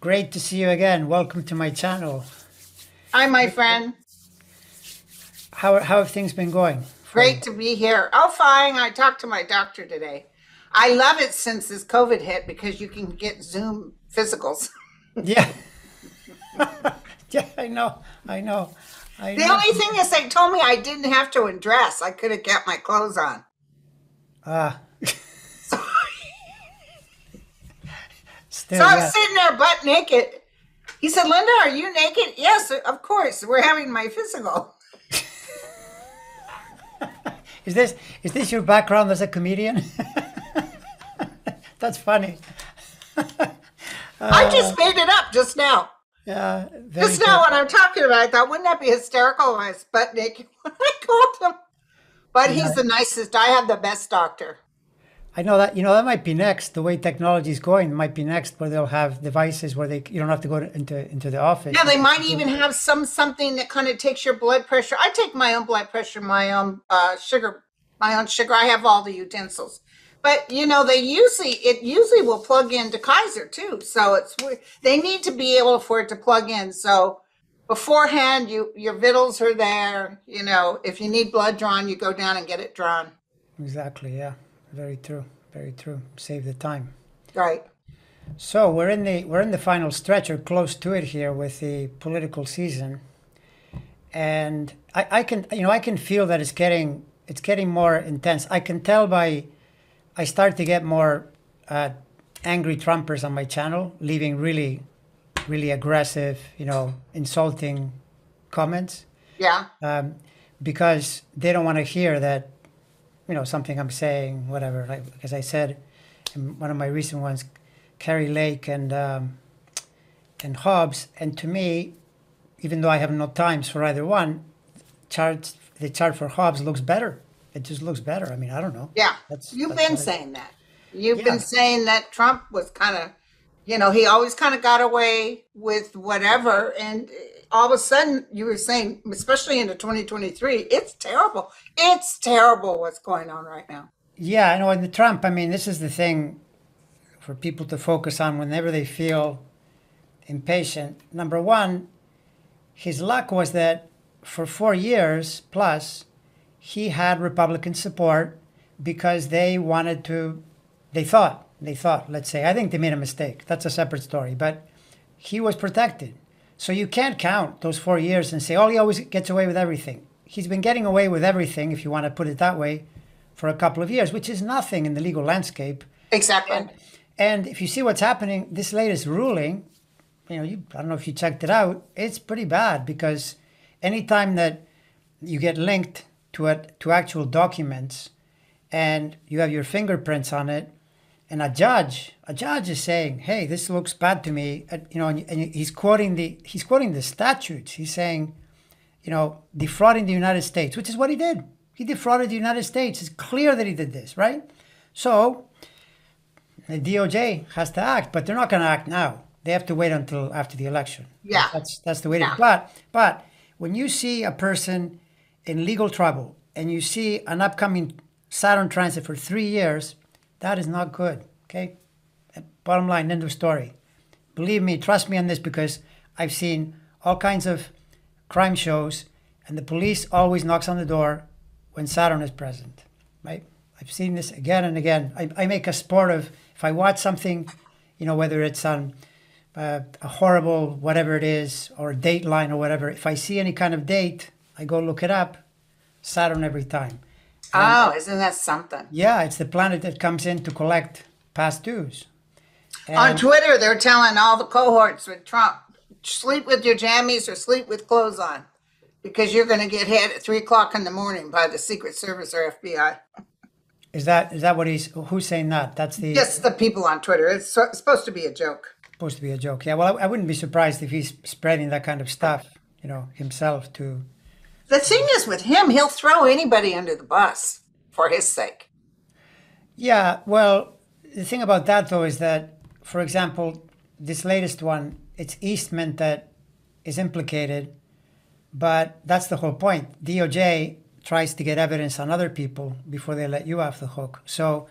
Great to see you again. Welcome to my channel. Hi, my friend. How have things been going for you? Great to be here. Oh, fine. I talked to my doctor today. I love it since this COVID hit because you can get Zoom physicals. Yeah, yeah, I know, I know, I The know. only thing is, they told me I didn't have to undress. I could have kept my clothes on. Ah, So, so still, I was yeah. sitting there butt naked. He said, Linda, are you naked? Yes, of course. We're having my physical. Is this your background as a comedian? That's funny. I just made it up just now. Yeah, very Just now good. when I'm talking about it, I thought, wouldn't that be hysterical if I was butt naked when I called him? But Yeah, he's the nicest. I have the best doctor. I know that. That might be next. The way technology is going, it might be next where they'll have devices where you don't have to go into the office. Yeah, they might even have something that kind of takes your blood pressure. I take my own blood pressure, my own sugar, my own sugar. I have all the utensils, but it usually will plug into Kaiser too. So they need to be able for it to plug in. So beforehand, your vittles are there. If you need blood drawn, you go down and get it drawn. Exactly. Yeah. Very true. Very true. Save the time. Right. So we're in the final stretch or close to it here with the political season, and I can feel that it's getting more intense. I can tell by I start to get more angry Trumpers on my channel, leaving really really aggressive, insulting comments, Yeah. um, because they don't want to hear that something I'm saying, whatever. Like as I said in one of my recent ones, Carrie Lake and Hobbes. And to me, even though I have no times for either one, the chart for Hobbes looks better. It just looks better. I mean, I don't know. Yeah, That's you've that's been what I, saying that. You've been yeah. saying that Trump was kind of, he always kind of got away with whatever. And all of a sudden, you were saying, especially into 2023, it's terrible. It's terrible what's going on right now. Yeah, I know. In the Trump, I mean, this is the thing for people to focus on whenever they feel impatient. Number one, his luck was that for 4 years plus, he had Republican support because they thought, let's say, I think they made a mistake. That's a separate story, but he was protected. So you can't count those 4 years and say, oh, he always gets away with everything. He's been getting away with everything, if you want to put it that way, for a couple of years, which is nothing in the legal landscape. Exactly. And if you see what's happening, this latest ruling, I don't know if you checked it out, it's pretty bad because anytime that you get linked to actual documents and you have your fingerprints on it, and a judge is saying, "Hey, this looks bad to me," and he's quoting the statutes. He's saying, defrauding the United States, which is what he did. He defrauded the United States. It's clear that he did this, right? So the DOJ has to act, but they're not going to act now. They have to wait until after the election. Yeah. That's the way to. Yeah. But when you see a person in legal trouble and you see an upcoming Saturn transit for 3 years, that is not good. Okay. Bottom line, end of story. Believe me, trust me on this because I've seen all kinds of crime shows, and the police always knocks on the door when Saturn is present, right? I've seen this again and again. I make a sport of if I watch something, whether it's on a horrible whatever it is or Dateline or whatever. If I see any kind of date, I go look it up. Saturn every time. And Oh, isn't that something? yeah, it's the planet that comes in to collect past dues. On And Twitter, they're telling all the cohorts with Trump, sleep with your jammies or sleep with clothes on because you're going to get hit at 3 o'clock in the morning by the Secret Service or FBI. is that who's saying that? That's the Just the people on Twitter. It's supposed to be a joke. supposed to be a joke. Yeah, well, I wouldn't be surprised if he's spreading that kind of stuff, himself to. The thing is with him, he'll throw anybody under the bus for his sake. Yeah, well, the thing about that though is that, for example, this latest one, it's Eastman that is implicated, but that's the whole point. DOJ tries to get evidence on other people before they let you off the hook. So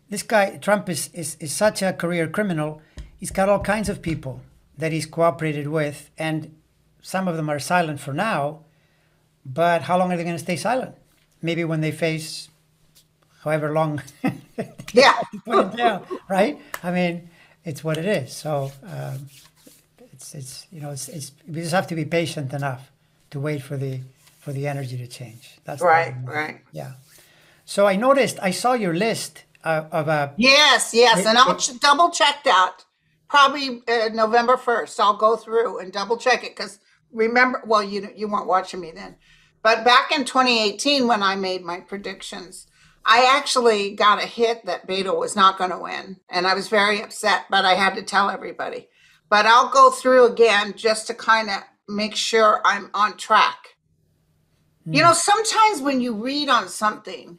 this guy, Trump, is such a career criminal. He's got all kinds of people that he's cooperated with, and some of them are silent for now. But how long are they going to stay silent? Maybe when they face however long they Yeah. have to put it down, right? I mean, it's what it is. So it's it's we just have to be patient enough to wait for the energy to change. That's the Right, bottom line. right. Yeah. So I saw your list of Yes, yes. it, And I'll it, double check that probably November 1st. I'll go through and double check it because remember, well, you weren't watching me then. But back in 2018, when I made my predictions, I actually got a hit that Beto was not going to win. And I was very upset, but I had to tell everybody. But I'll go through again just to kind of make sure I'm on track. You know, sometimes when you read on something,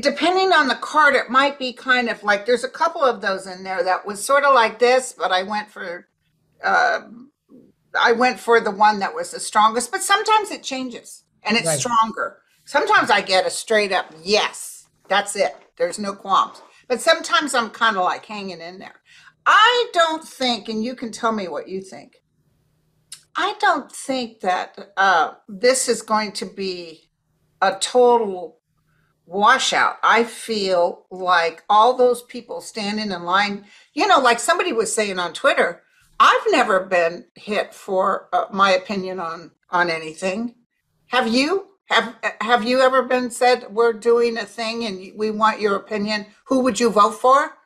depending on the card, it might be kind of like there's a couple of those in there that was sort of like this, but uh, I went for the one that was the strongest. But sometimes it changes and it's right. stronger. Sometimes I get a straight up yes, that's it. There's no qualms. But sometimes I'm kind of like hanging in there. I don't think, and you can tell me what you think. I don't think that this is going to be a total washout. I feel like all those people standing in line, like somebody was saying on Twitter, I've never been hit for my opinion on anything. Have you? Have you ever been said we're doing a thing and we want your opinion? Who would you vote for?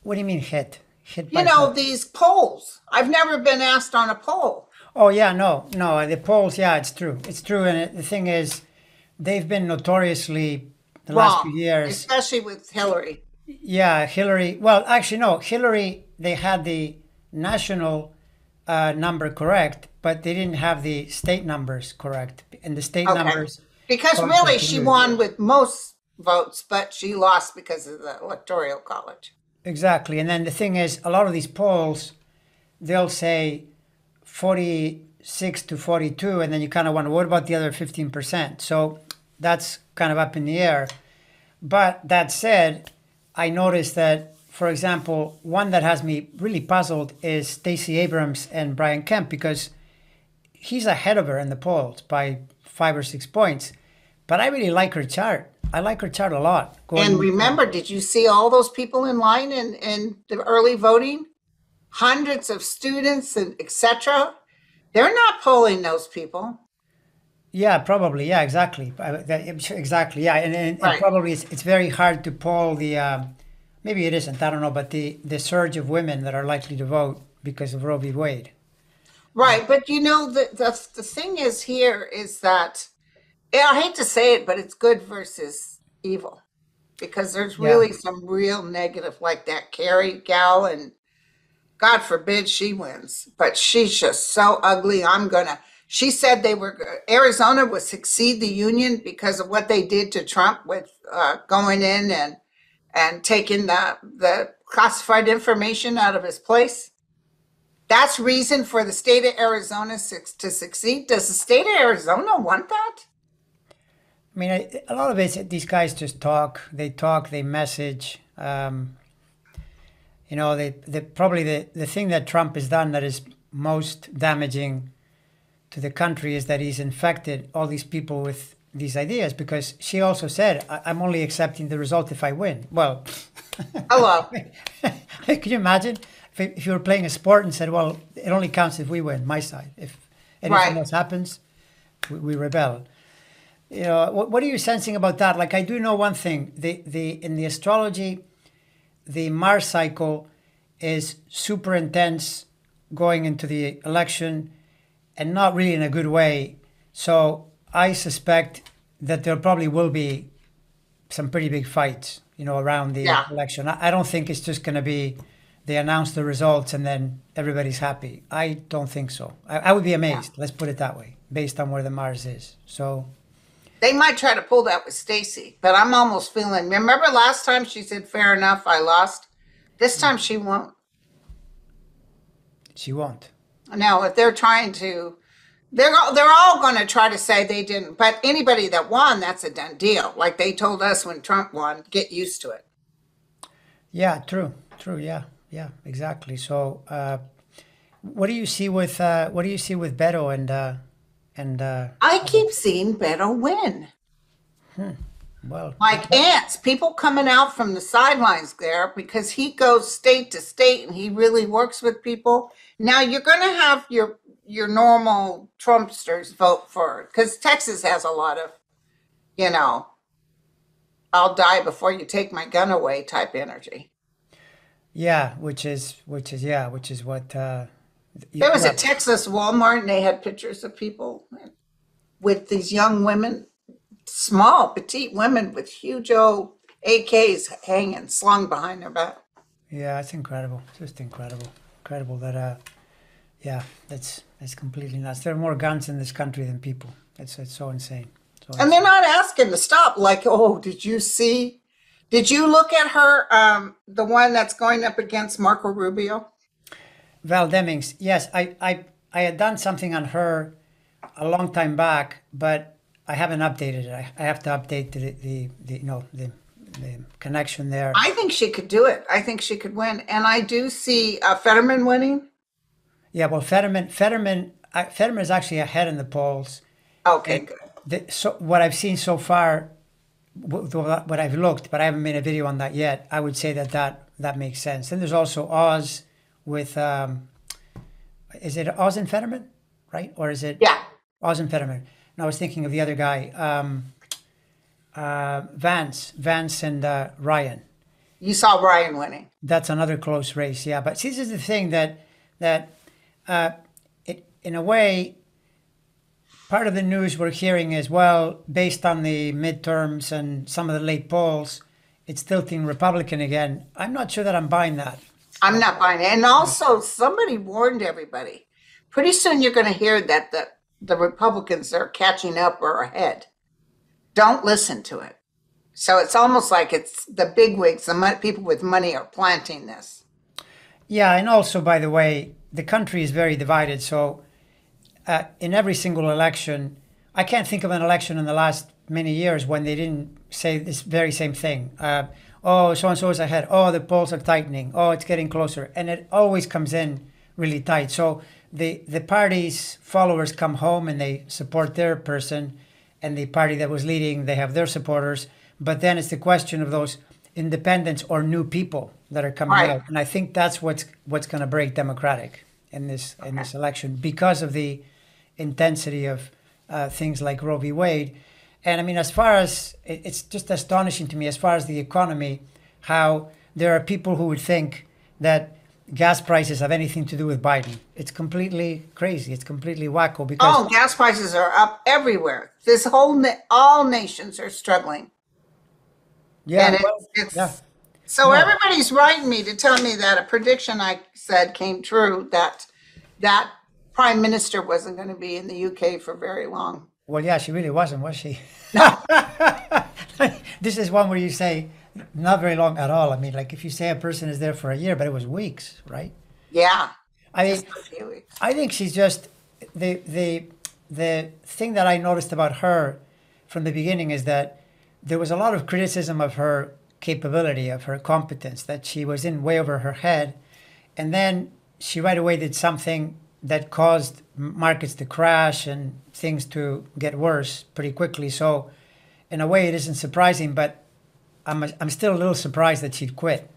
What do you mean hit? Hit by who? These polls. I've never been asked on a poll. Oh yeah, no. The polls, yeah, it's true. It's true, and the thing is, they've been notoriously the last few Wrong, years. especially with Hillary. Yeah, Hillary. Well, actually, no. Hillary. They had the national number correct, but they didn't have the state numbers correct, and the state Okay. numbers Because caused her really, to she lose. won with most votes, but she lost because of the Electoral College. Exactly, and then the thing is, a lot of these polls, they'll say 46 to 42, and then you kind of wonder, what about the other 15%? So that's kind of up in the air. But that said, I noticed that, for example, one that has me really puzzled is Stacey Abrams and Brian Kemp because he's ahead of her in the polls by 5 or 6 points. But I really like her chart. I like her chart a lot. And Going, remember, did you see all those people in line in the early voting? Hundreds of students and etc. They're not polling those people. yeah, probably, yeah, exactly, exactly, yeah, and Right. probably it's very hard to poll the. Maybe it isn't. I don't know, but the surge of women that are likely to vote because of Roe v. Wade. Right. But the thing is here is that, yeah, I hate to say it, but it's good versus evil because there's Yeah. really some real negative like that Carrie gal, and God forbid she wins, but she's just so ugly. She said Arizona would succeed the union because of what they did to Trump with going in and taking the classified information out of his place. That's reason for the state of Arizona to succeed. Does the state of Arizona want that? I mean, a lot of it, these guys just talk. They talk. They message. They probably the thing that Trump has done that is most damaging to the country is that he's infected all these people with these ideas because she also said, I'm only accepting the result if I win. Well, Hello. could you imagine if you were playing a sport and said, well, it only counts if we win, my side. If anything Right. else happens, we rebel. What are you sensing about that? Like, I do know one thing. In the astrology, the Mars cycle is super intense going into the election and not really in a good way. So I suspect that there probably will be some pretty big fights, around the Yeah. election. I don't think it's just going to be they announce the results and then everybody's happy. I don't think so. I would be Yeah. amazed. Let's put it that way, based on where the Mars is. So They might try to pull that with Stacy, but I'm almost feeling. Remember last time she said, "Fair enough, I lost." This time she won't. she won't. Now, if they're trying to, they're all going to try to say they didn't. But anybody that won, that's a done deal. Like they told us when Trump won, get used to it. Yeah, true. True. Yeah. Yeah, exactly. So, what do you see with Beto and I keep seeing Beto win. well, Like ants, people coming out from the sidelines there because he goes state to state and he really works with people. Now you're going to have your normal Trumpsters vote for it because Texas has a lot of, you know, I'll die before you take my gun away type energy. yeah, which is what There was a yeah. Texas Walmart and they had pictures of people with these young women, small, petite women with huge old AKs hanging, slung behind their back. Yeah, it's incredible. Just incredible. Incredible that yeah, that's completely nuts. There are more guns in this country than people. It's so insane. So And they're insane. not asking to stop. Like, oh, did you see? Did you look at her, the one that's going up against Marco Rubio? Val Demings, yes, I had done something on her a long time back, but I haven't updated it. I have to update the connection there. I think she could do it. I think she could win. And I do see Fetterman winning. Yeah, well, Fetterman is actually ahead in the polls, Okay, and good. so what I've seen so far, what I've looked, but I haven't made a video on that yet. I would say that makes sense. Then there's also Oz with is it Oz and Fetterman, right? Or is it Yeah, Oz and Fetterman? No, I was thinking of the other guy, Vance and Ryan. you saw Ryan winning. That's another close race, yeah. But see, this is the thing that in a way, part of the news we're hearing is, well, based on the midterms and some of the late polls, it's tilting Republican again. I'm not sure that I'm buying that. I'm not buying it. And also, somebody warned everybody. Pretty soon you're going to hear that the Republicans are catching up or ahead. Don't listen to it. So it's almost like it's the bigwigs, people with money are planting this. Yeah, and also, by the way, the country is very divided. So in every single election, I can't think of an election in the last many years when they didn't say this very same thing. Oh, so and so is ahead. Oh, the polls are tightening. Oh, it's getting closer, and it always comes in really tight. So the party's followers come home and they support their person, and the party that was leading, they have their supporters. But then it's the question of those independents or new people that are coming Right. out, and I think that's what's going to break Democratic in Okay. this election because of the intensity of things like Roe v. Wade. And I mean, as far as it's just astonishing to me, as far as the economy, how there are people who would think that gas prices have anything to do with Biden. It's completely crazy. It's completely wacko because Oh, gas prices are up everywhere. This all nations are struggling. yeah, And well, yeah, it's so no, everybody's writing me to tell me that a prediction I said came true that prime minister wasn't going to be in the UK for very long. well, yeah, she really wasn't, was she? No. This is one where you say not very long at all. I mean, like if you say a person is there for a year, but it was weeks, right? Yeah. I mean, Just a few weeks. I think she's just the thing that I noticed about her from the beginning is that there was a lot of criticism of her capability, of her competence, that she was in way over her head, and then she right away did something that caused markets to crash and things to get worse pretty quickly. So, in a way, it isn't surprising, but I'm still a little surprised that she'd quit,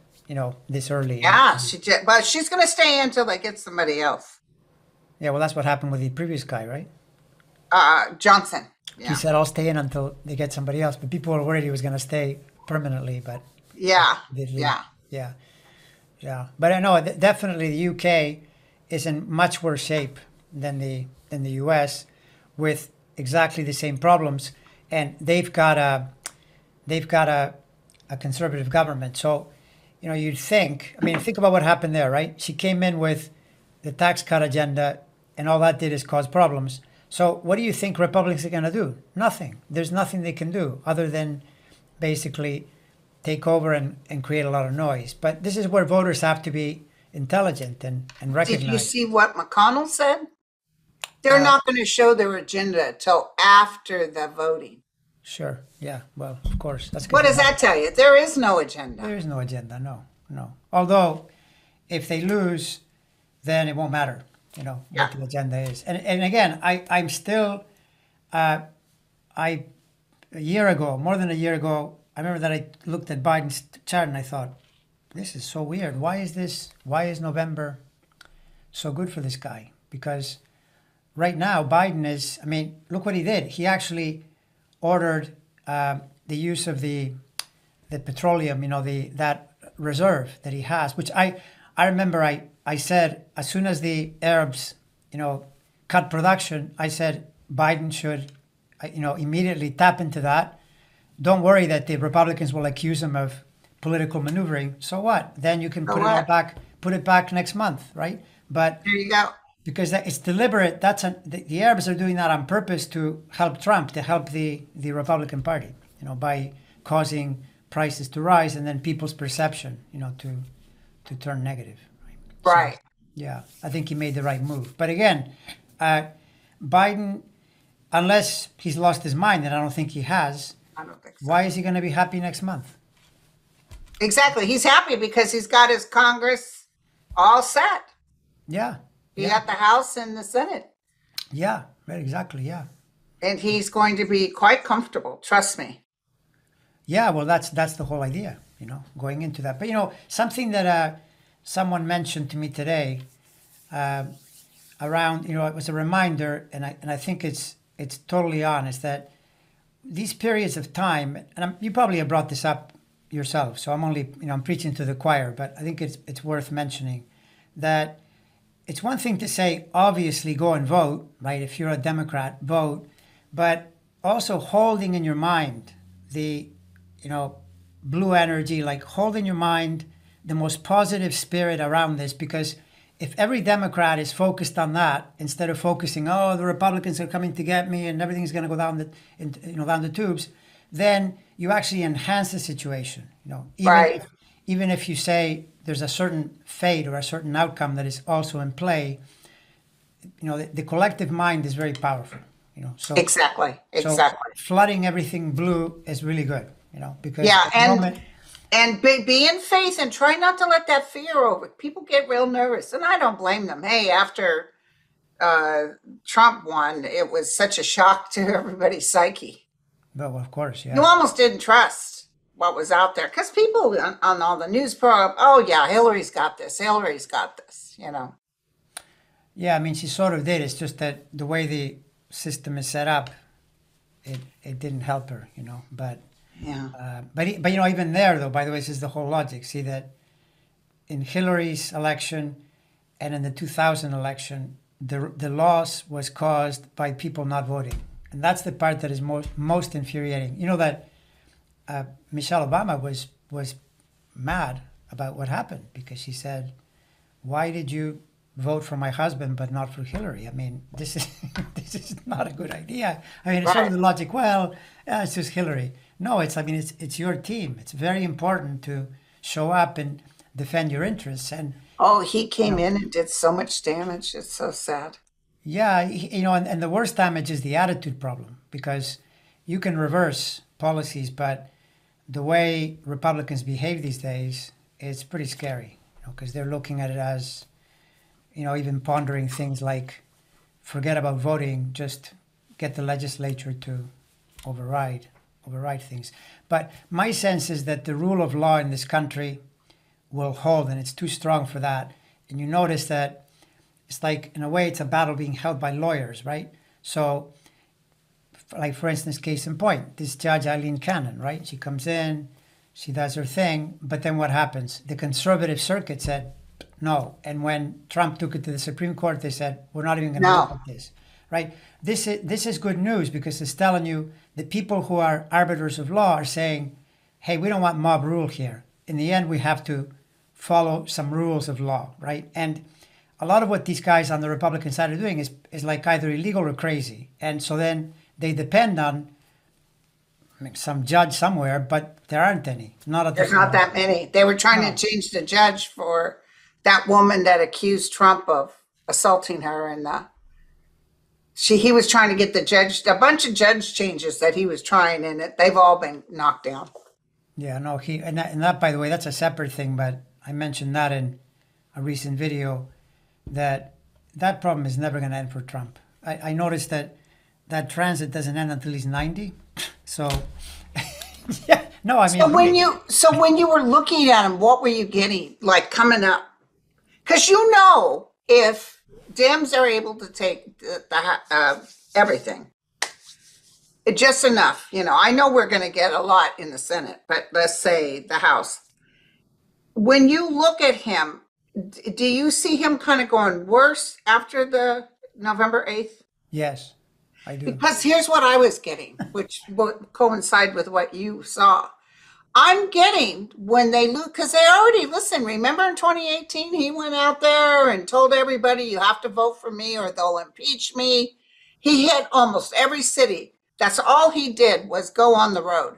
this early. Yeah, but she's going to stay until they get somebody else. Yeah, well, that's what happened with the previous guy, right? Johnson. He Yeah. said, I'll stay in until they get somebody else. But people were worried he was going to stay permanently, but Yeah. he did leave. Yeah. Yeah, yeah. But I know definitely the UK is in much worse shape than the US with exactly the same problems. And they've got a conservative government. So, you'd think, I mean, think about what happened there, right? She came in with the tax cut agenda, and all that did is cause problems. So, what do you think Republicans are going to do? Nothing. There's nothing they can do other than basically take over and create a lot of noise. But this is where voters have to be intelligent and Did you recognize. see what McConnell said? They're Uh, not going to show their agenda till after the voting. sure. Yeah. Well, of course. That's What because does that tell you? There is no there agenda. is no agenda. No, no. Although if they lose, then it won't matter, Yeah. what the agenda is. And again, I'm still, a year ago, more than a year ago, I remember that I looked at Biden's chart and I thought, this is so weird. Why is November so good for this guy? Because right now, Biden is, I mean, look what he did. He actually ordered the use of the petroleum, that reserve that he has, which I remember I said, as soon as the Arabs, cut production, I said Biden should, immediately tap into that. Don't worry that the Republicans will accuse him of political maneuvering. So what? Then you can So put it all what? back, put it back next month, right? But There you go. because it's deliberate, the Arabs are doing that on purpose to help Trump, to help the Republican Party, by causing prices to rise and then people's perception, to turn negative. Right. Right. So, yeah, I think he made the right move. But again, Biden, unless he's lost his mind, and I don't think he has, I don't think so. why is he going to be happy next month? Exactly. He's happy because he's got his Congress all set. Yeah. He Yeah. got the House and the Senate. Yeah. Right. Exactly. Yeah. And he's going to be quite comfortable. Trust me. Yeah. Well, that's the whole idea, going into that. But something that someone mentioned to me today, around, it was a reminder, and I think it's totally honest, that these periods of time, and you probably have brought this up yourself, so I'm only, I'm preaching to the choir, but I think it's worth mentioning that it's one thing to say, obviously go and vote, right? If you're a Democrat, vote, but also holding in your mind the, blue energy, like hold in your mind the most positive spirit around this, because if every Democrat is focused on that instead of focusing, oh, the Republicans are coming to get me and everything's going to go down the tubes, then you actually enhance the situation. Right. Even if you say there's a certain fate or a certain outcome that is also in play, the collective mind is very powerful. So Exactly. so Exactly. flooding everything blue is really good. Because Yeah. at the moment, And be in faith and try not to let that fear over. People get real nervous, and I don't blame them. Hey, after Trump won, it was such a shock to everybody's psyche. well, of course, You yeah. almost didn't trust what was out there because people on all the news program, oh yeah, Hillary's got this. Hillary's got this. Yeah, I mean, she sort of did. It's just that the way the system is set up, it didn't help her, But Yeah. but even there, though, by the way, this is the whole logic. See that in Hillary's election and in the 2000 election, the loss was caused by people not voting, and that's the part that is most infuriating. That Michelle Obama was mad about what happened because she said, "Why did you vote for my husband but not for Hillary? I mean, this is this is not a good idea." I mean, it's sort of Right. the logic. Well, it's just Hillary. No, it's your team. It's very important to show up and defend your interests. And Oh, he came in and did so much damage. It's so sad. yeah, and the worst damage is the attitude problem because you can reverse policies, but the way Republicans behave these days is pretty scary. Because they're looking at it as, even pondering things like, forget about voting, just get the legislature to override things. But my sense is that the rule of law in this country will hold, and it's too strong for that. And you notice that it's like, in a way, it's a battle being held by lawyers, right? So, like, for instance, case in point, this Judge Eileen Cannon, right? She comes in, she does her thing, but then what happens? The conservative circuit said no. And when Trump took it to the Supreme Court, they said, we're not even going to look No. at this, right? This is good news because it's telling you that people who are arbiters of law are saying, hey, we don't want mob rule here. In the end, we have to follow some rules of law, right? And a lot of what these guys on the Republican side are doing is like either illegal or crazy. And so then they depend on some judge somewhere, but there aren't any. Not at the There's not that many. They were trying No. to change the judge for that woman that accused Trump of assaulting her, and he was trying to get a bunch of judge changes that he was trying, and they've all been knocked down. Yeah, no, and that, by the way, that's a separate thing, but I mentioned that in a recent video that that problem is never going to end for Trump. I noticed that that transit doesn't end until he's 90. So, yeah, no, I mean, So when you were looking at him, what were you getting like coming up? Because if Dems are able to take everything, just enough, I know we're going to get a lot in the Senate, but let's say the House. When you look at him, do you see him kind of going worse after the November 8th? yes, I do. Because here's what I was getting, which would coincide with what you saw. I'm getting when they lose, because they already, listen, remember in 2018, he went out there and told everybody, you have to vote for me or they'll impeach me. He hit almost every city. That's all he did was go on the road.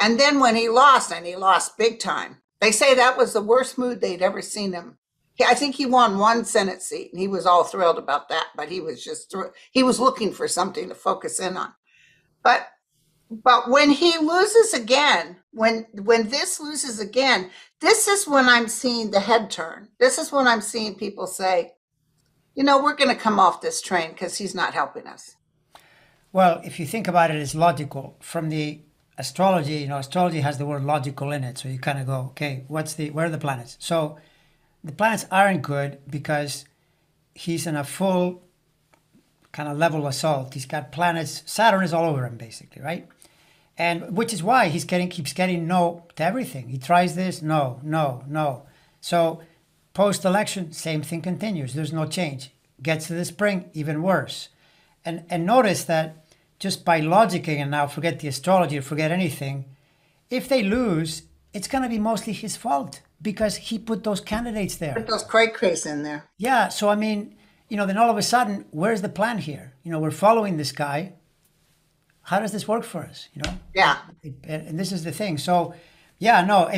And then when he lost, and he lost big time, they say that was the worst mood they'd ever seen him. I think he won one Senate seat and he was all thrilled about that, but he was he was looking for something to focus in on. But when he loses again, when this loses again, this is when I'm seeing the head turn. This is when I'm seeing people say, we're going to come off this train because he's not helping us. Well, if you think about it, it's logical. From the astrology, astrology has the word logical in it. So you kind of go, okay, where are the planets? So the planets aren't good because he's in a full kind of level assault. He's got planets, Saturn is all over him basically, right? And which is why he keeps getting no to everything. He tries this, no, no, no. So post-election, same thing continues. There's no change. Gets to the spring, even worse. And notice that just by logicking, and now forget the astrology or forget anything, if they lose, it's going to be mostly his fault because he put those candidates there. Put those cray-crays in there. Yeah, so I mean, then all of a sudden, where's the plan here? We're following this guy. How does this work for us? Yeah. And this is the thing. So, yeah, no.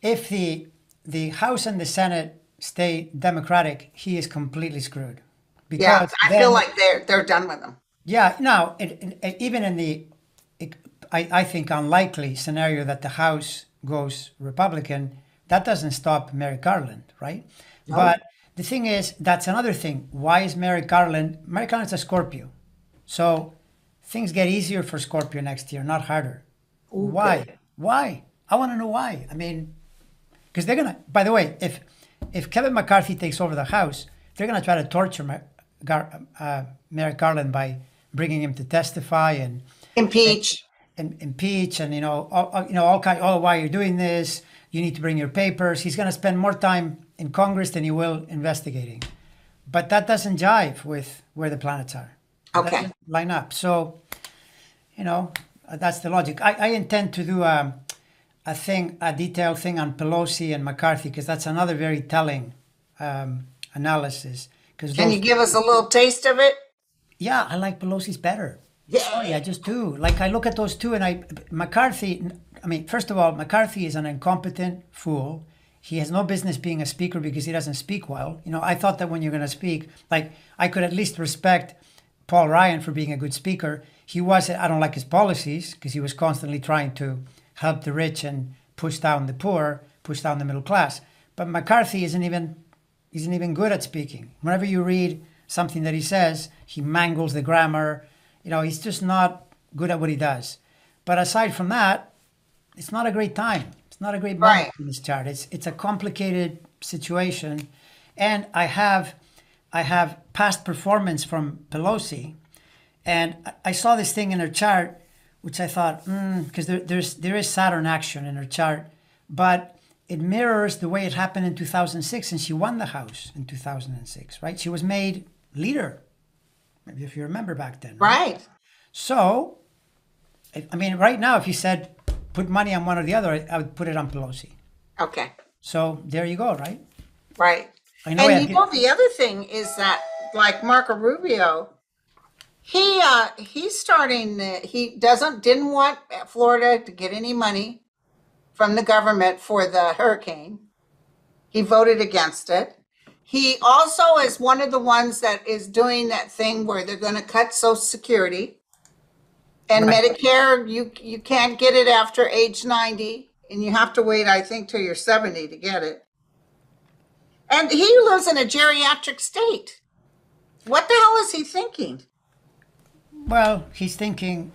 If the House and the Senate stay Democratic, he is completely screwed. Because I feel like they're done with him. Yeah. Now, even in the, I think unlikely scenario that the House goes Republican, that doesn't stop Merrick Garland, right? No. But the thing is, that's another thing. Why is Merrick Garland's a Scorpio, so things get easier for Scorpio next year, not harder. Okay. Why? Why? I want to know why. I mean, because they're gonna. By the way, if Kevin McCarthy takes over the House, they're gonna try to torture Merrick Garland by bringing him to testify and impeach, and all kind. Oh, why you're doing this? You need to bring your papers. He's gonna spend more time in Congress than he will investigating, but that doesn't jive with where the planets are. Okay. Line up. So, that's the logic. I intend to do a detailed thing on Pelosi and McCarthy because that's another very telling analysis. Can you give us a little taste of it? Yeah, I like Pelosi's better. Yeah. Sorry, I just do. Like I look at those two and McCarthy, first of all, McCarthy is an incompetent fool. He has no business being a speaker because he doesn't speak well. I thought that when you're going to speak, like I could at least respect Paul Ryan for being a good speaker. I don't like his policies because he was constantly trying to help the rich and push down the poor, push down the middle class. But McCarthy isn't even good at speaking. Whenever you read something that he says, he mangles the grammar. He's just not good at what he does. But aside from that, it's not a great time. It's not a great moment in this chart. It's a complicated situation. And I have past performance from Pelosi, and I saw this thing in her chart, which I thought, because there is Saturn action in her chart, but it mirrors the way it happened in 2006, and she won the House in 2006, right? She was made leader, maybe if you remember back then. Right. So, right now, if you said put money on one or the other, I would put it on Pelosi. Okay. So there you go, right? Right. And the other thing is that, like Marco Rubio, he's starting. He didn't want Florida to get any money from the government for the hurricane. He voted against it. He also is one of the ones that is doing that thing where they're going to cut Social Security and Medicare. You can't get it after age 90, and you have to wait, I think, till you're 70 to get it. And he lives in a geriatric state. What the hell is he thinking? Well, he's thinking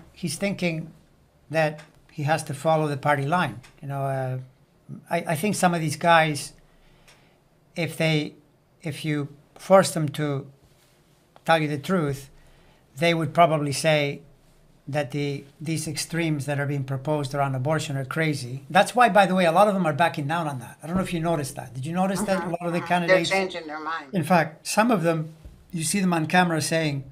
that he has to follow the party line. I think some of these guys, if you force them to tell you the truth, they would probably say that these extremes that are being proposed around abortion are crazy. That's why, by the way, a lot of them are backing down on that. I don't know if you noticed that. Did you notice that a lot of the They're candidates, changing their mind. in fact, some of them, you see them on camera saying,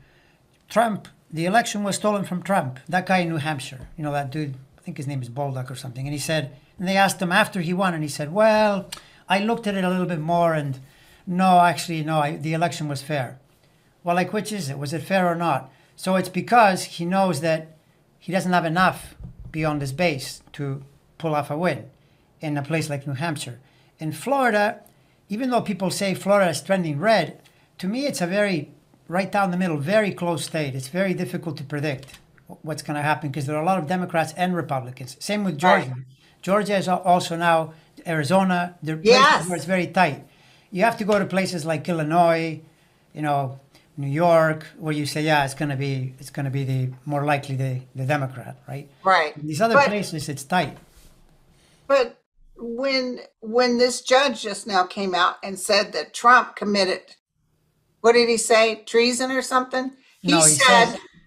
Trump, the election was stolen from Trump. That guy in New Hampshire, that dude, I think his name is Bolduc or something. And he said, and they asked him after he won, and he said, well, I looked at it a little bit more, and no, actually, no, the election was fair. Well, like, which is it? Was it fair or not? So it's because he knows that he doesn't have enough beyond his base to pull off a win in a place like New Hampshire. In Florida, even though people say Florida is trending red, to me it's a very right down the middle, very close state. It's very difficult to predict what's going to happen because there are a lot of Democrats and Republicans. Same with Georgia. Right. Georgia is also now Arizona. There are places Yes. where it's very tight. You have to go to places like Illinois, New York, where you say, yeah, it's going to be the more likely the Democrat, right? Right. In these other But- places, it's tight. But when this judge just now came out and said that Trump committed, what did he say, treason or something? No,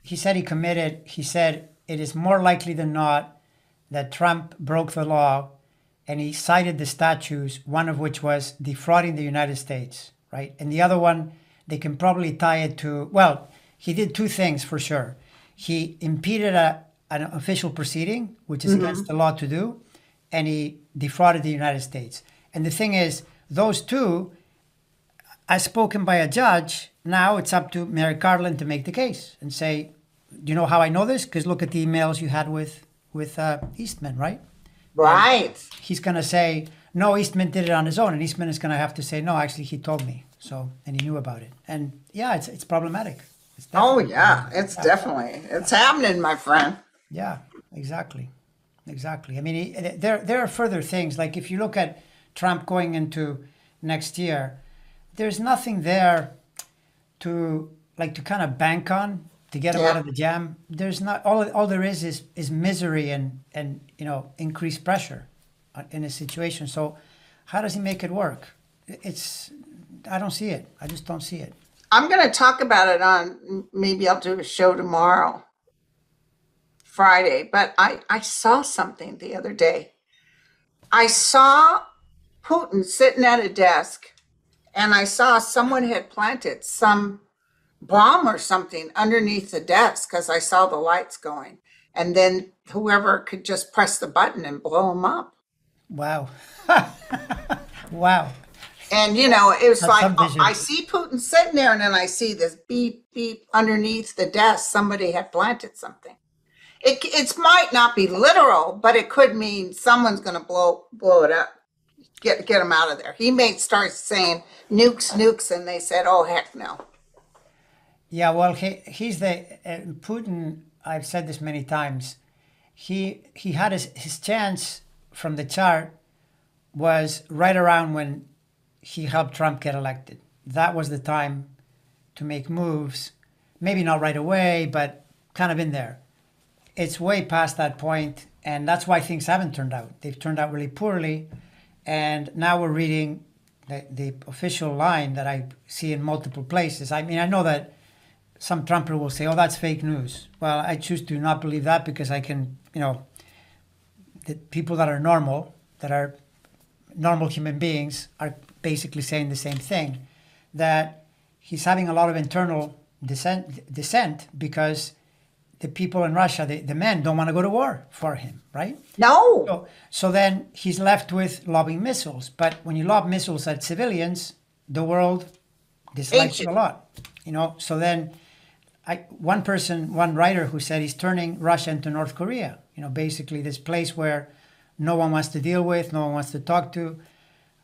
he said it is more likely than not that Trump broke the law, and he cited the statutes, one of which was defrauding the United States, right? And the other one, they can probably tie it to, well, he did two things for sure. He impeded an official proceeding, which is against the law to do, and he defrauded the United States. And the thing is, those two, as spoken by a judge, now it's up to Merrick Garland to make the case and say, do you know how I know this? Because look at the emails you had with Eastman, right? Right. He's going to say, no, Eastman did it on his own. And Eastman is going to have to say, no, actually, he told me. So, and he knew about it. And yeah, it's problematic. It's Oh definitely yeah, problematic. it's definitely, it's happening, my friend. Yeah, exactly. I mean, there are further things. Like if you look at Trump going into next year, there's nothing there to kind of bank on to get him out of the jam. There's not, all there is misery and increased pressure in a situation. So how does he make it work? I don't see it. I just don't see it. I'm going to talk about it on, maybe I'll do a show tomorrow, Friday, but I saw something the other day. I saw Putin sitting at a desk, and I saw someone had planted some bomb or something underneath the desk because I saw the lights going. And then whoever could just press the button and blow him up. Wow. Wow. And, it was That's like, some vision. I see Putin sitting there, and then I see this beep, beep underneath the desk. Somebody had planted something. It might not be literal, but it could mean someone's going to blow it up, get him out of there. He may start saying nukes, nukes, and they said, oh, heck no. Yeah, well, he's Putin. I've said this many times. He had his chance from the chart was right around when he helped Trump get elected. That was the time to make moves. Maybe not right away, but kind of in there. It's way past that point, and that's why things haven't turned out. They've turned out really poorly, and now we're reading the official line that I see in multiple places. I mean, I know that some Trumper will say, oh, that's fake news. Well, I choose to not believe that because I can, the people that are normal human beings are basically saying the same thing, that he's having a lot of internal dissent because the people in Russia, the men, don't want to go to war for him, right? No. So then he's left with lobbing missiles. But when you lob missiles at civilians, the world dislikes you a lot. So then one writer who said he's turning Russia into North Korea, basically this place where no one wants to deal with, no one wants to talk to.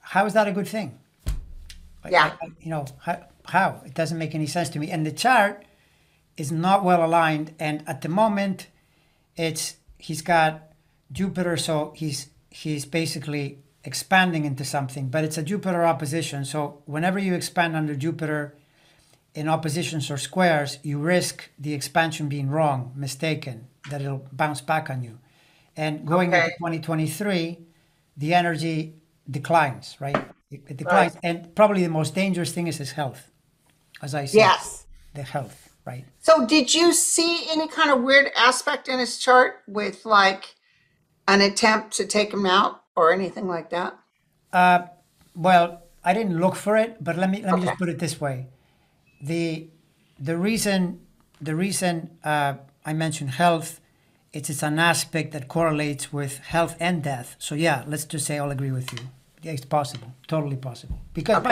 How is that a good thing? Yeah. How? It doesn't make any sense to me. And the chart is not well aligned. And at the moment, he's got Jupiter, so he's basically expanding into something, but it's a Jupiter opposition. So whenever you expand under Jupiter in oppositions or squares, you risk the expansion being wrong, mistaken, that it'll bounce back on you. And going into Okay. 2023, the energy declines, right? It Right. declines. And probably the most dangerous thing is his health, as I see it, Yes. the health, right? So did you see any kind of weird aspect in his chart with like an attempt to take him out or anything like that? Well, I didn't look for it, but let me Okay. just put it this way: the the reason I mentioned health, it's an aspect that correlates with health and death. So yeah, let's just say I'll agree with you. Yeah, it's possible, totally possible. Because Okay.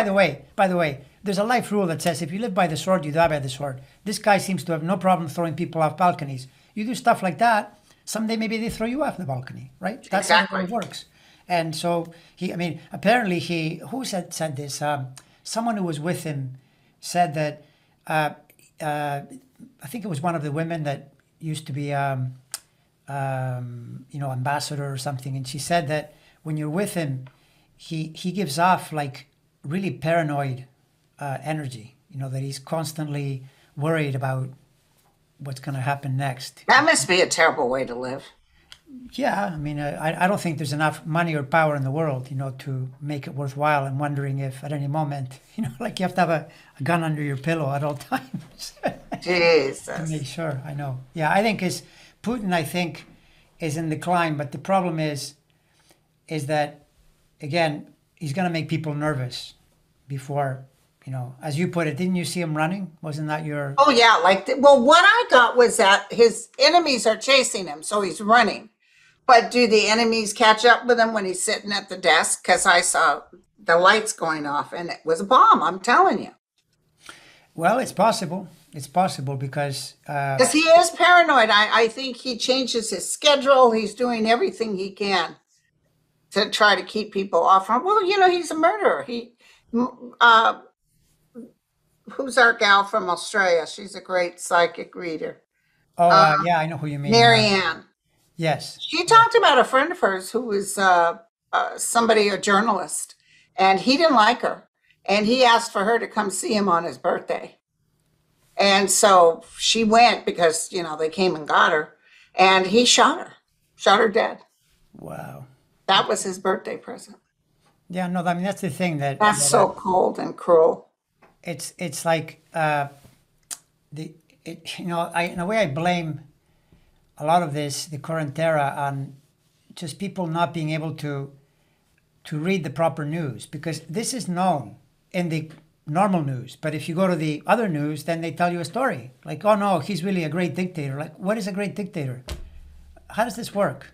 by the way, there's a life rule that says if you live by the sword, you die by the sword. This guy seems to have no problem throwing people off balconies. You do stuff like that, someday maybe they throw you off the balcony, right? That's how Exactly. it works. And so I mean, apparently who said this? Someone who was with him said that uh, I think it was one of the women that used to be, ambassador or something, and she said that when you're with him, he gives off like really paranoid energy. You know that he's constantly worried about what's going to happen next. That must be a terrible way to live. Yeah, I mean, I don't think there's enough money or power in the world, to make it worthwhile. And wondering if at any moment, like you have to have a gun under your pillow at all times to Jesus. make sure. I know. Yeah, I think Putin. I think is in decline, but the problem is that again he's going to make people nervous before. As you put it, didn't you see him running? Wasn't that your? Oh yeah, well, what I got was that his enemies are chasing him, so he's running. But do the enemies catch up with him when he's sitting at the desk? Because I saw the lights going off, and it was a bomb. I'm telling you, Well, it's possible. It's possible because because he is paranoid. I think he changes his schedule. He's doing everything he can to try to keep people off from. Well, he's a murderer. Uh, who's our gal from Australia? She's a great psychic reader. oh Uh, yeah, I know who you mean. Marianne. Yes. She talked about a friend of hers who was somebody, a journalist, and he didn't like her. And he asked for her to come see him on his birthday. And so she went because, they came and got her. And he shot her dead. Wow. That was his birthday present. Yeah, no, I mean that's the thing That's so cold and cruel. it's like I in a way I blame a lot of this the current era on just people not being able to read the proper news because this is known in the normal news. But if you go to the other news, then they tell you a story like, oh no, he's really a great dictator. Like, what is a great dictator? How does this work?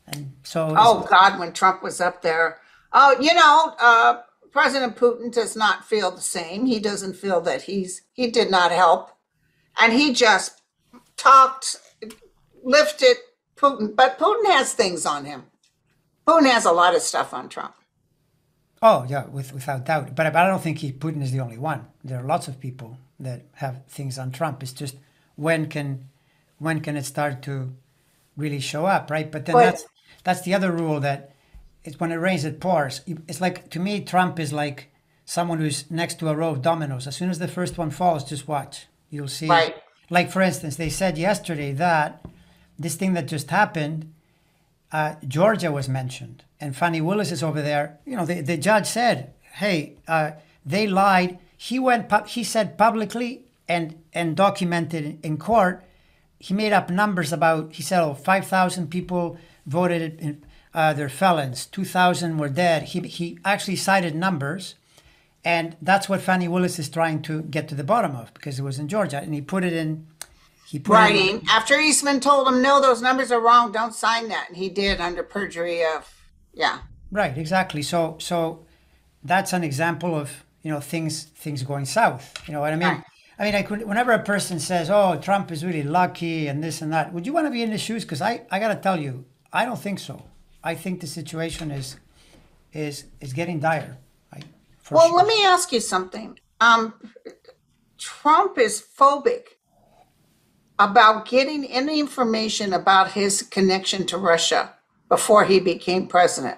And so Oh, God, when Trump was up there. Oh, President Putin does not feel the same. He doesn't feel that he did not help. And he just talked, lifted Putin. But Putin has things on him. Putin has a lot of stuff on Trump. oh yeah, without doubt. But I don't think Putin is the only one. There are lots of people that have things on Trump. It's just when can it start to really show up, right? But then But that's the other rule that it's when it rains it pours. It's like to me, Trump is like someone who's next to a row of dominoes. As soon as the first one falls, just watch. You'll see. right, Like for instance, they said yesterday that this thing that just happened, Georgia was mentioned, and Fannie Willis is over there. The judge said, "Hey, they lied." He said publicly and documented in court. He made up numbers about. He said, "Oh, 5,000 people voted. They're felons. 2,000 were dead." He actually cited numbers, and that's what Fannie Willis is trying to get to the bottom of because it was in Georgia, and he put it in. He put it in. writing. After Eastman told him, no, those numbers are wrong. Don't sign that. And he did under perjury of, yeah. Right, exactly. So that's an example of things going south. You know what I mean? Right. I mean, whenever a person says, "Oh, Trump is really lucky" and this and that, would you want to be in his shoes? Because I got to tell you, I don't think so. I think the situation is getting dire. Right, for Well, sure. let me ask you something. Trump is phobic about getting any information about his connection to Russia before he became president.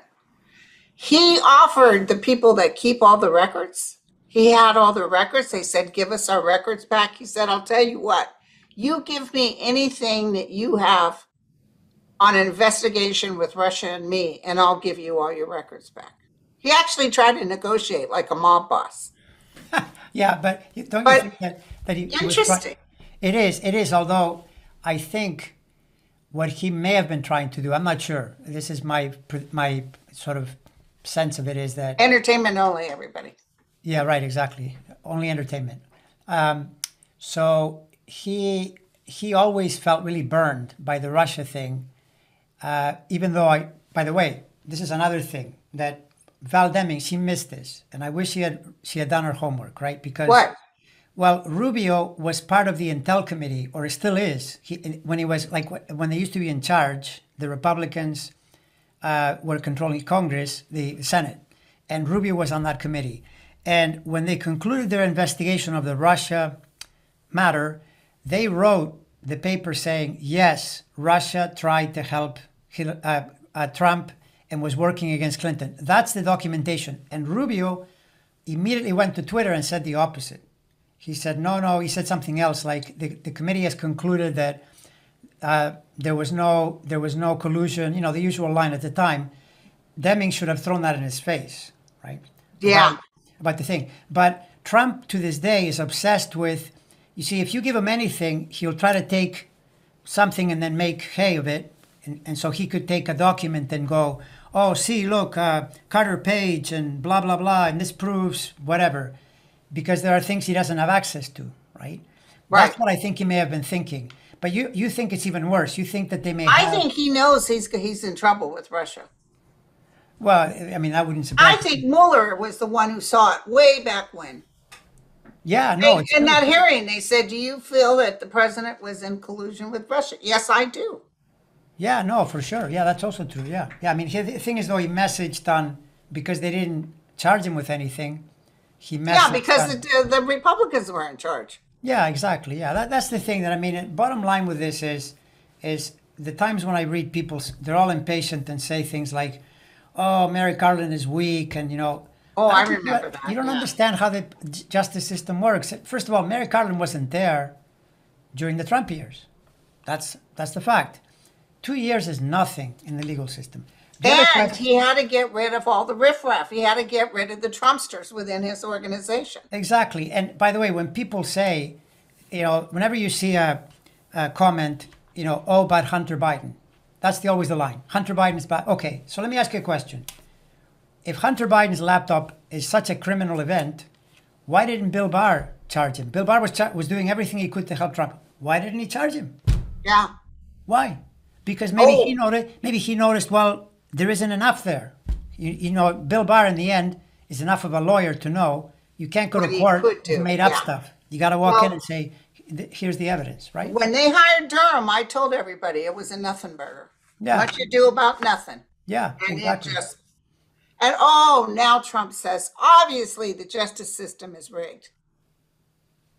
He offered the people that keep all the records. He had all the records. They said, give us our records back. He said, I'll tell you what, you give me anything that you have on an investigation with Russia and me, and I'll give you all your records back. He actually tried to negotiate like a mob boss. Yeah, but don't you But think that he was trying? interesting. It is. It is. Although I think what he may have been trying to do, I'm not sure. This is my sort of sense of it is that Entertainment only, everybody. yeah, right, exactly. Only entertainment. So he always felt really burned by the Russia thing, even though by the way, this is another thing that Val Deming, she missed this, and I wish she had done her homework, right? Because What? well, Rubio was part of the Intel Committee, or still is. When he was like when they used to be in charge, the Republicans were controlling Congress, the Senate, and Rubio was on that committee. And when they concluded their investigation of the Russia matter, they wrote the paper saying, yes, Russia tried to help Trump and was working against Clinton. That's the documentation. And Rubio immediately went to Twitter and said the opposite. He said, no, he said something else, like the committee has concluded that there was no collusion, the usual line at the time. Deming should have thrown that in his face, right? Yeah. About the thing. But Trump to this day is obsessed with, you see, if you give him anything, he'll try to take something and then make hay of it. And so he could take a document and go, oh, see, look, Carter Page and blah, blah, blah, and this proves whatever. Because there are things he doesn't have access to, right? Right. That's what I think he may have been thinking. But you think it's even worse. You think that they may I have... think he knows he's in trouble with Russia. Well, I mean, that wouldn't surprise I think Mueller was the one who saw it way back when. Yeah, no. It's In really that hearing, they said, do you feel that the president was in collusion with Russia? Yes, I do. Yeah, no, for sure. Yeah, that's also true. Yeah. Yeah, I mean, the thing is, though, he messaged on, because they didn't charge him with anything, he messaged Yeah, because on, the Republicans were in charge. yeah, exactly. Yeah, that's the thing that I mean. Bottom line with this is the times when I read people, they're all impatient and say things like, "Oh, Mary Carlin is weak," and Oh, I think remember that. you don't yeah. understand how the justice system works. First of all, Mary Carlin wasn't there during the Trump years. That's the fact. 2 years is nothing in the legal system. The other And question- he had to get rid of all the riffraff. He had to get rid of the Trumpsters within his organization. Exactly. And by the way, when people say, whenever you see a comment, oh, about Hunter Biden, that's always the line. Hunter Biden is bad. Okay, so let me ask you a question. If Hunter Biden's laptop is such a criminal event, why didn't Bill Barr charge him? Bill Barr was doing everything he could to help Trump. Why didn't he charge him? Yeah. Why? Because maybe Oh. he noticed, well, there isn't enough there. Bill Barr in the end is enough of a lawyer to know you can't go What to he court could with do, made up yeah. stuff. You got to walk in Well- and say, here's the evidence, right? When they hired Durham, I told everybody it was a nothing burger. Yeah. Much ado about nothing. Yeah, And exactly. now Trump says, obviously the justice system is rigged.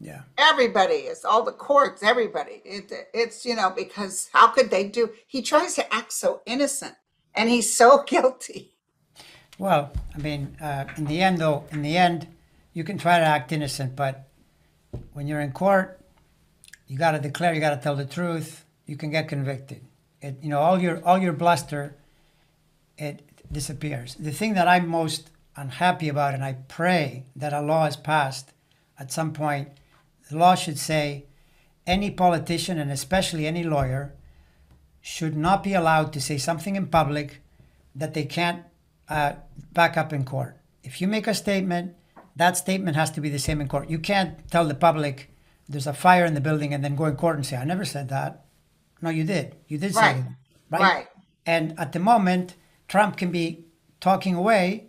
Yeah. Everybody is, all the courts, everybody. It's, because how could they he tries to act so innocent and he's so guilty. Well, I mean, in the end, you can try to act innocent, but when you're in court, you got to declare, you got to tell the truth. You can get convicted. All your bluster, it disappears. The thing that I'm most unhappy about, and I pray that a law is passed at some point, the law should say any politician, and especially any lawyer, should not be allowed to say something in public that they can't back up in court. If you make a statement, that statement has to be the same in court. You can't tell the public there's a fire in the building and then go in court and say, I never said that. No, you did. You did say Right. that. Right. And at the moment, Trump can be talking away,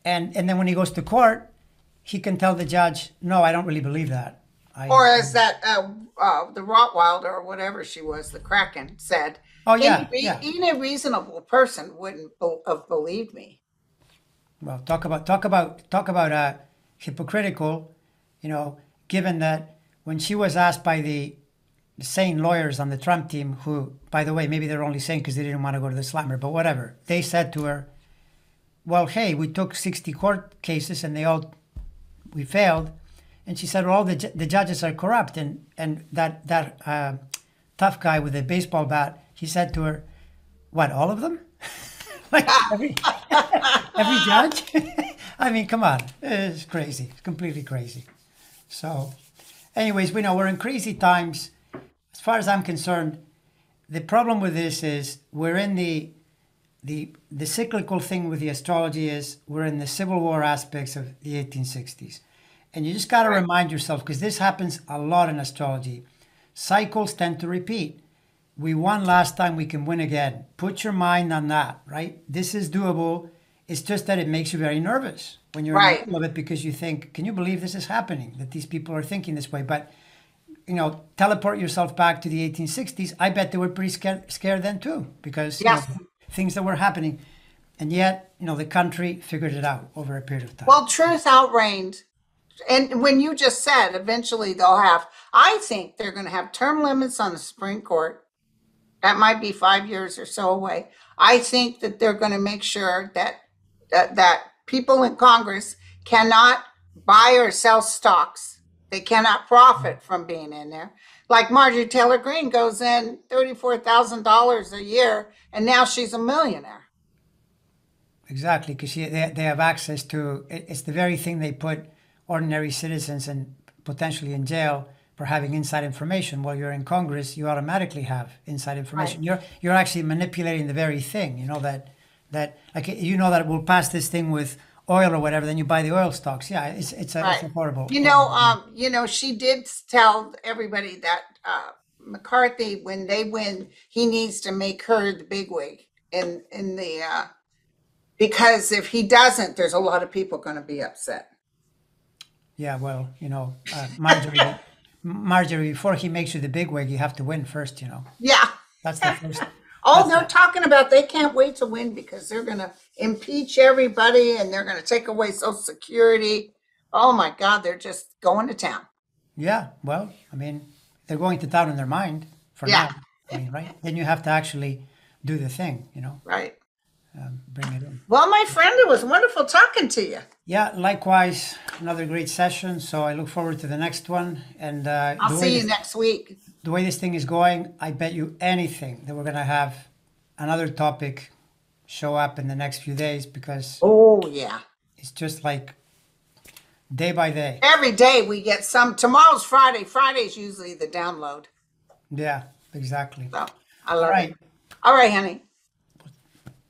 and then when he goes to court, he can tell the judge, no, I don't really believe that. Or as that, the Rottweiler or whatever she was, the Kraken, said, Oh, yeah, even a reasonable person wouldn't have believed me. Well, talk about hypocritical, given that when she was asked by the sane lawyers on the Trump team, who, by the way, maybe they're only sane because they didn't want to go to the slammer, but whatever, they said to her, well, hey, we took 60 court cases and we failed. And she said, well, all the judges are corrupt. And that tough guy with a baseball bat, he said to her, what, all of them? Like every judge? I mean, come on. It's crazy. It's completely crazy. So, anyways, we know we're in crazy times. As far as I'm concerned, the problem with this is we're in the cyclical thing with the astrology is we're in the Civil War aspects of the 1860s. And you just got to remind yourself, because this happens a lot in astrology. Cycles tend to repeat. We won last time, we can win again. Put your mind on that, right? This is doable. It's just that it makes you very nervous when you're in the Right. middle of it because you think, can you believe this is happening? That these people are thinking this way. But, teleport yourself back to the 1860s. I bet they were pretty scared then too because, Yes. things that were happening. And yet, the country figured it out over a period of time. Well, truth outreigned. And when you just said eventually I think they're going to have term limits on the Supreme Court. That might be 5 years or so away. I think that they're going to make sure that people in Congress cannot buy or sell stocks. They cannot profit from being in there. Like Marjorie Taylor Greene goes in $34,000 a year, and now she's a millionaire. Exactly, because they have access to it's the very thing they put ordinary citizens and potentially in jail for having inside information. While you're in Congress, you automatically have inside information. Right. You're actually manipulating the very thing. That like that we'll pass this thing with oil or whatever. Then you buy the oil stocks. Yeah, it's a Right. horrible. She did tell everybody that McCarthy, when they win, he needs to make her the bigwig in the because if he doesn't, there's a lot of people going to be upset. Yeah, well, Marjorie, before he makes you the bigwig, you have to win first. Yeah. That's the first. Oh, That's they're talking about they can't wait to win because they're going to impeach everybody and they're going to take away Social Security. Oh my God, they're just going to town. Yeah, well, I mean, they're going to town in their mind for Yeah. now. I mean, right? Then you have to actually do the thing, Right. bring it in. Well, my friend, it was wonderful talking to you. Yeah, likewise, another great session. So I look forward to the next one. And I'll see you next week. the way this thing is going, I bet you anything that we're going to have another topic show up in the next few days because Oh, yeah. it's just like day by day. Every day we get some. Tomorrow's Friday. Friday's usually the download. Yeah, exactly. So I All love right. it. All right, honey.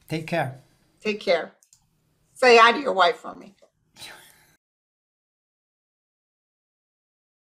Take care. Take care. Say hi to your wife for me.